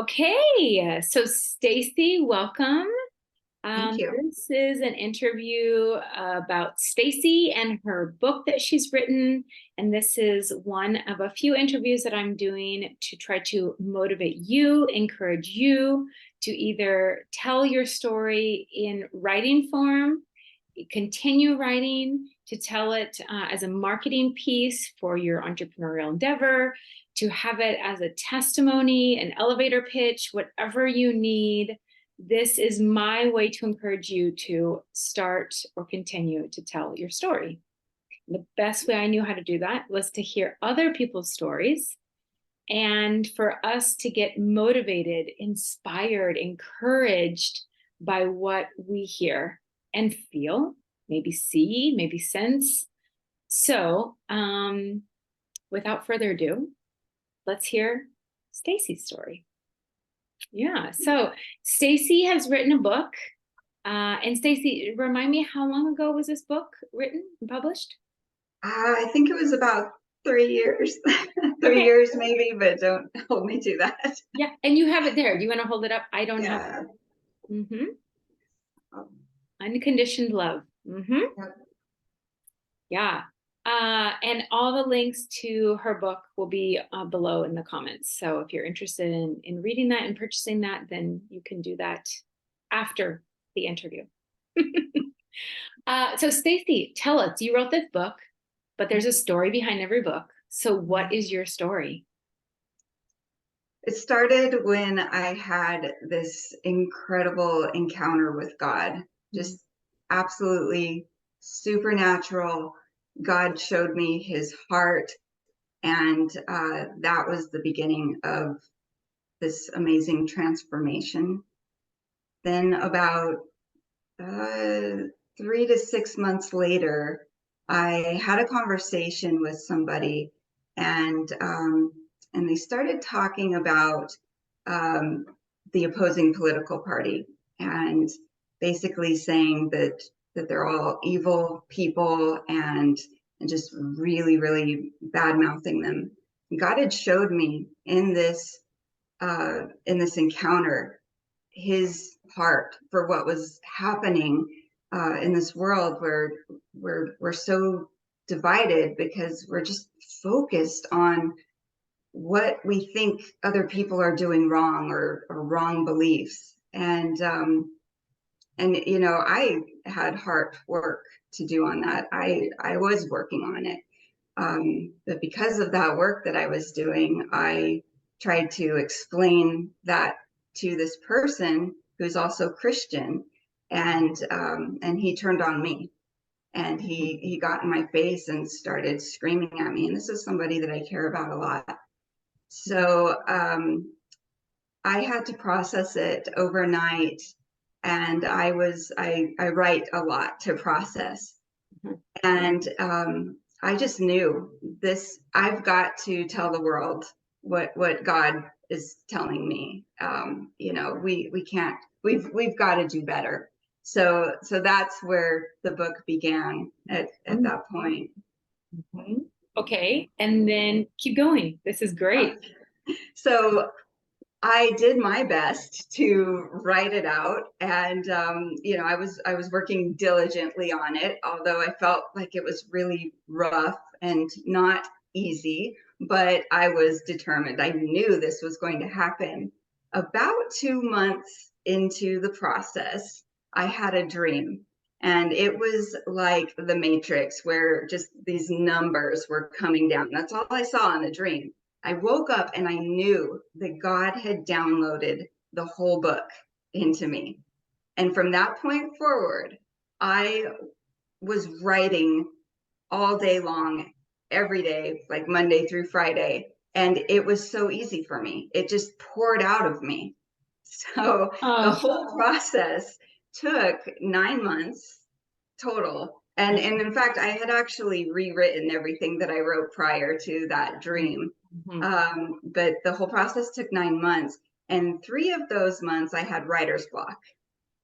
Okay, so Stacy, welcome. Thank you. This is an interview about Stacy and her book that she's written. And this is one of a few interviews that I'm doing to try to motivate you, encourage you to either tell your story in writing form, continue writing, to tell it as a marketing piece for your entrepreneurial endeavor, to have it as a testimony, an elevator pitch, whatever you need. This is my way to encourage you to start or continue to tell your story. The best way I knew how to do that was to hear other people's stories and for us to get motivated, inspired, encouraged by what we hear and feel, maybe see, maybe sense. So, without further ado, let's hear Stacy's story. Yeah, so Stacy has written a book. And Stacy, remind me, how long ago was this book written and published? I think it was about 3 years, three Okay. years maybe, but don't hold me to that. Yeah, and you have it there. Do you want to hold it up? I don't have Yeah. it. Mm-hmm. Um, Unconditioned love. Mm-hmm. yep. Yeah. And all the links to her book will be below in the comments. So if you're interested in reading that and purchasing that, then you can do that after the interview. So Stacy, tell us, you wrote this book, but there's a story behind every book. So what is your story? It started when I had this incredible encounter with God, just absolutely supernatural. God showed me his heart, and that was the beginning of this amazing transformation. Then, about uh, 3 to 6 months later, I had a conversation with somebody, and and they started talking about um, the opposing political party, and basically saying that they're all evil people, and just really bad mouthing them. God had showed me in this encounter his heart for what was happening in this world where we're so divided because we're just focused on what we think other people are doing wrong, or wrong beliefs. And I had heart work to do on that. I was working on it, but because of that work that I was doing, I tried to explain that to this person who's also Christian, and he turned on me, and he got in my face and started screaming at me. And this is somebody that I care about a lot. So I had to process it overnight, and I write a lot to process, and I just knew this. I've got to tell the world what God is telling me. We can't. We've got to do better. So that's where the book began at that point. Mhm. Okay, and then keep going. This is great. So I did my best to write it out, and I was working diligently on it, although I felt like it was really rough and not easy. But I was determined. I knew this was going to happen. About 2 months into the process, I had a dream, and it was like the Matrix, where just these numbers were coming down. That's all I saw in the dream. I woke up and I knew that God had downloaded the whole book into me. And from that point forward, I was writing all day long, every day, like Monday through Friday. And it was so easy for me. It just poured out of me. So the Oh, whole process took 9 months total. And in fact, I had actually rewritten everything that I wrote prior to that dream. mhm. But the whole process took 9 months. And 3 of those months I had writer's block.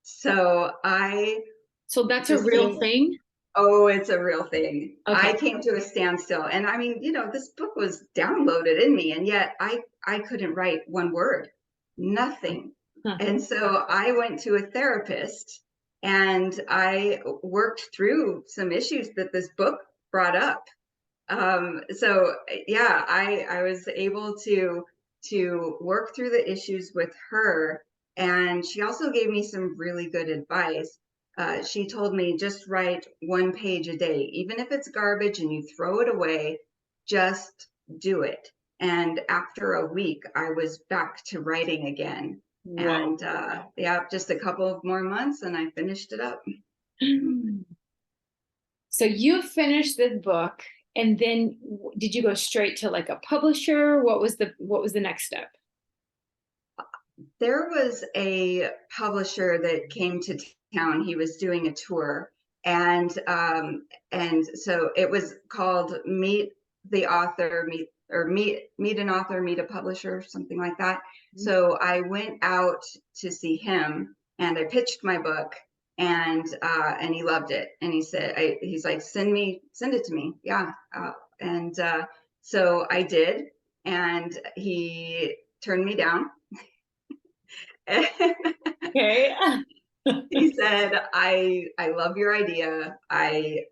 So I So that's a just real came, thing? oh, it's a real thing. I Okay. came to a standstill. And I mean, this book was downloaded in me, and yet I couldn't write one word. nothing. Huh. And so I went to a therapist and I worked through some issues that this book brought up. So yeah, I was able to work through the issues with her, and she also gave me some really good advice. She told me just write 1 page a day, even if it's garbage and you throw it away, just do it. And after a week, I was back to writing again. Whoa. And yeah, just a couple of more months, and I finished it up. So you finished this book, and then did you go straight to like a publisher? What was the next step? There was a publisher that came to town. He was doing a tour, and so it was called Meet the Author, Meet an Author, Meet a Publisher, something like that. So I went out to see him, and I pitched my book, and he loved it, and he said, he's like, send it to me, yeah, and so I did, and he turned me down. Okay. He said, I love your idea. I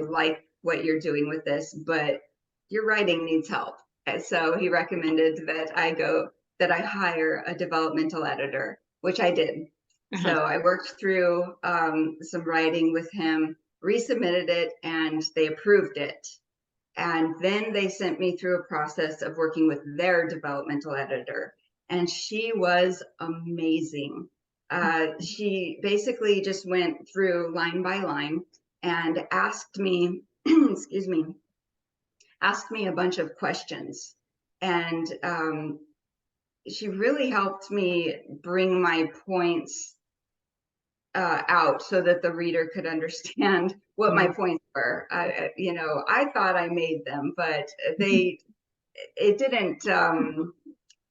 like what you're doing with this, but your writing needs help. And so he recommended that I hire a developmental editor, which I did. Uh-huh. So I worked through some writing with him, resubmitted it, and they approved it. And then they sent me through a process of working with their developmental editor. And she was amazing. She basically just went through line by line and asked me, excuse me, asked me a bunch of questions. And she really helped me bring my points out so that the reader could understand what my points were. I thought I made them, but it didn't.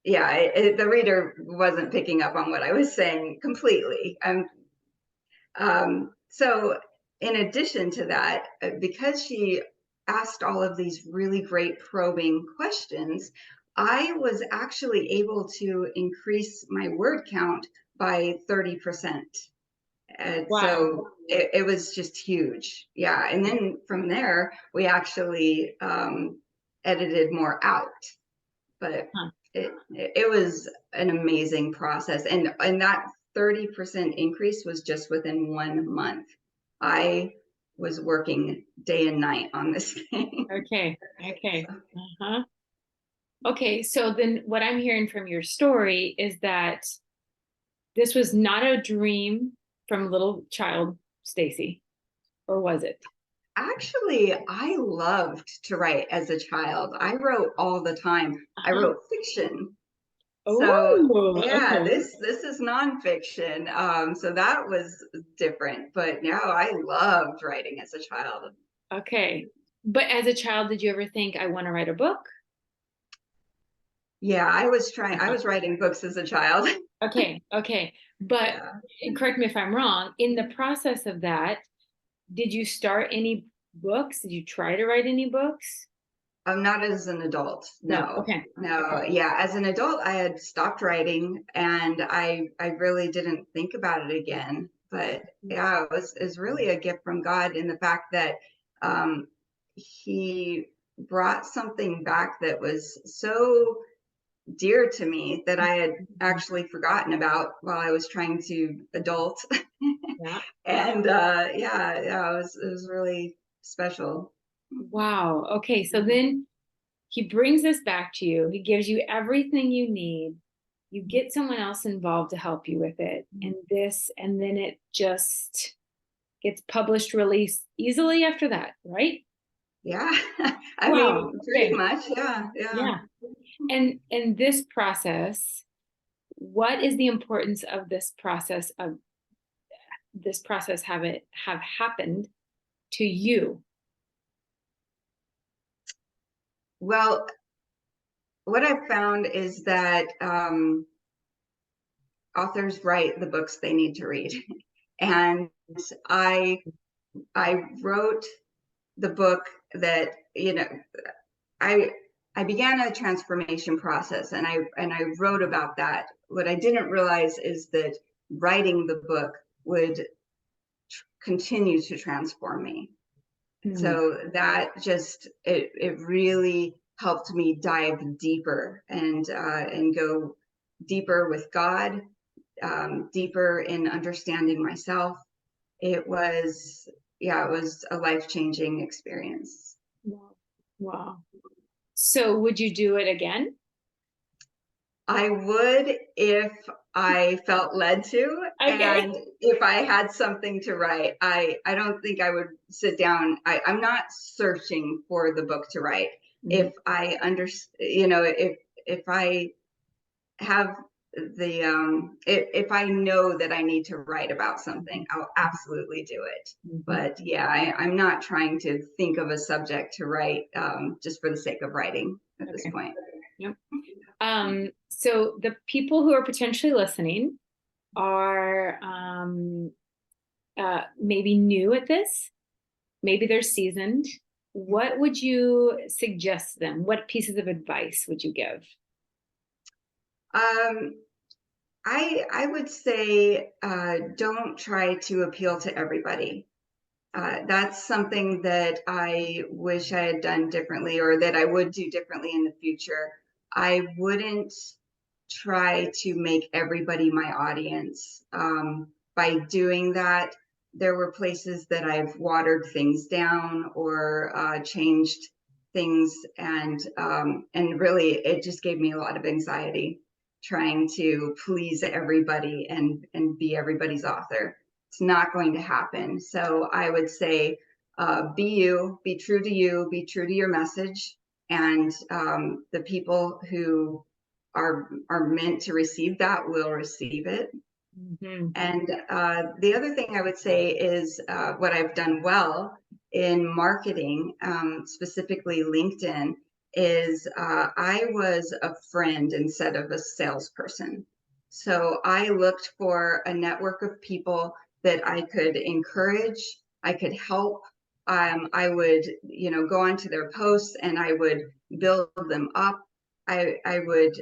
Yeah, the reader wasn't picking up on what I was saying completely. So in addition to that, because she asked all of these really great probing questions, I was actually able to increase my word count by 30%. And Wow. so it was just huge. Yeah. And then from there, we actually edited more out. But Huh. it was an amazing process. And that 30% increase was just within 1 month. I was working day and night on this thing. Okay. Okay. Uh-huh. Okay. So then what I'm hearing from your story is that this was not a dream from little child Staci, or was it? Actually, I loved to write as a child. I wrote all the time. I Uh-huh. wrote fiction. So Oh, yeah, okay. this is nonfiction. So that was different. But no, I loved writing as a child. Okay. But as a child, did you ever think I want to write a book? Yeah, I Uh-huh. was writing books as a child. Okay, okay. But Yeah. correct me if I'm wrong, in the process of that, did you start any books? Did you try to write any books? Not as an adult. No. No. Okay. No. Okay. Yeah, as an adult I had stopped writing and I really didn't think about it again. But yeah, it was really a gift from God in the fact that um he brought something back that was so dear to me that I had Mhm. actually forgotten about while I was trying to adult. Yeah. And yeah, it was really special. Wow. Okay. So then he brings this back to you. He gives you everything you need. You get someone else involved to help you with it. And then it just gets published really easily after that, right? Yeah, I Wow. mean, pretty Okay. much, yeah, yeah. Yeah. And this process, what is the importance of this process have happened to you? Well, what I've found is that authors write the books they need to read, and I I wrote the book that I I began a transformation process, and I wrote about that. What I didn't realize is that writing the book would continue to transform me. Mm, So that just it really helped me dive deeper and go deeper with God, deeper in understanding myself. It was, yeah, it was a life-changing experience. wow. Wow. So would you do it again? I would if I felt led to, Okay. and if I had something to write. I don't think I would sit down. I'm not searching for the book to write. Mhm. If I if I have if I know that I need to write about something, I'll absolutely do it. Mhm. But yeah, I'm not trying to think of a subject to write just for the sake of writing at this Okay. point. Yep. So the people who are potentially listening are maybe new at this, maybe they're seasoned. What would you suggest them? What pieces of advice would you give? Um, I would say don't try to appeal to everybody. That's something that I wish I had done differently, or that I would do differently in the future. I wouldn't try to make everybody my audience. By doing that, there were places that I've watered things down or changed things, and really, it just gave me a lot of anxiety trying to please everybody and be everybody's author. It's not going to happen. So I would say, be you, be true to you, be true to your message, and the people who are meant to receive that will receive it. Mhm. And the other thing I would say is what I've done well in marketing, specifically LinkedIn, is I was a friend instead of a salesperson. So I looked for a network of people that I could encourage, I could help. I would, go onto their posts and I would build them up. I would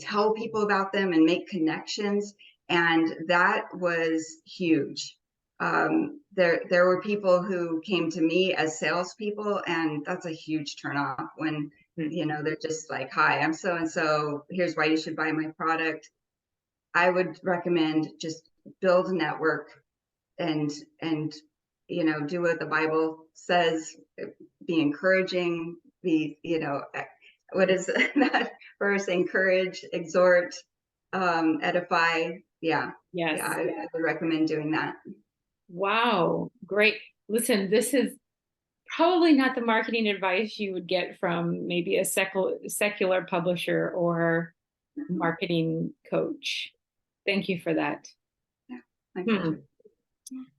tell people about them and make connections, and that was huge. There were people who came to me as salespeople, and that's a huge turnoff when Mhm. they're just like, "Hi, I'm so and so. Here's why you should buy my product." I would recommend just build a network and and do what the Bible says. Be encouraging. Be what is that verse? Encourage, exhort, edify. Yeah, yeah, Yes. I would recommend doing that. Wow. Great. Listen, this is probably not the marketing advice you would get from maybe a secular publisher or marketing coach. Thank you for that. Yeah, my Hmm. pleasure.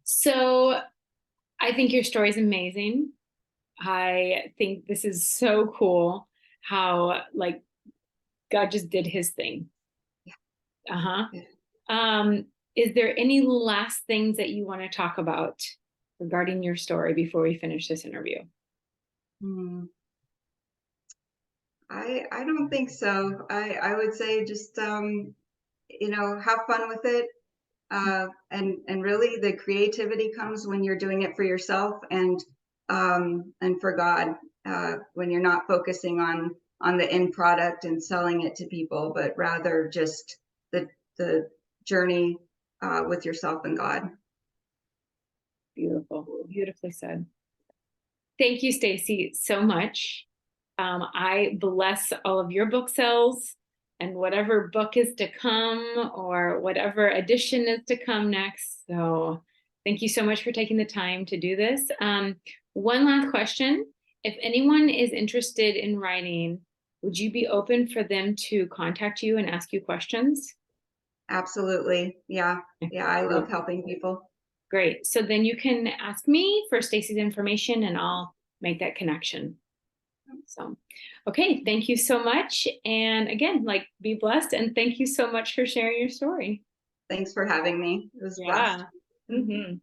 So I think your story is amazing. I think this is so cool how like God just did his thing. Yeah, Uh-huh. yeah. Is there any last things that you want to talk about regarding your story before we finish this interview? Hmm. I don't think so. I would say just have fun with it. And really the creativity comes when you're doing it for yourself and for God, when you're not focusing on the end product and selling it to people, but rather just the journey with yourself and God. Beautiful. Beautifully said. Thank you, Staci, so much. I bless all of your book sales and whatever book is to come or whatever edition is to come next. So thank you so much for taking the time to do this. One last question. If anyone is interested in writing, would you be open for them to contact you and ask you questions? Absolutely. Yeah. Yeah. I love helping people. Great. So then you can ask me for Staci's information and I'll make that connection. So, okay, thank you so much. And again, like be blessed and thank you so much for sharing your story. Thanks for having me. It was blessed. Yeah. Hmm.